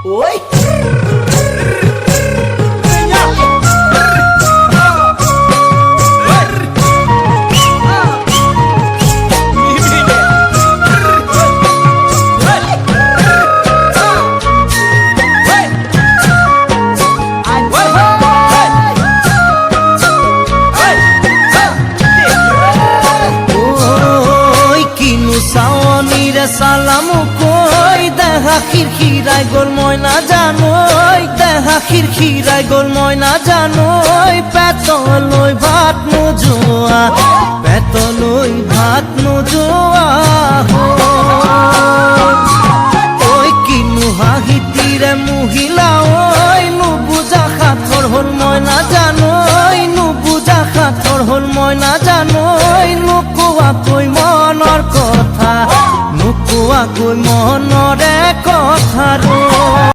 ওই সালাম কই দেখা খিরখিরাই গোল ময়না জানোই দেখা খিরখিরাই গোল ময়না জানোই পেতলই ভাত নোজোয়া পেতলই ভাত নোজোয়া ওই কিনু হাহিতিরে মহিলা ওই নুবুজা খাথর হল ময়না জানোই নুবুজা খাথর হল ময়না জানোই নুকুয়া কই মনৰ কথা নুকুয়া কই মনৰে কথা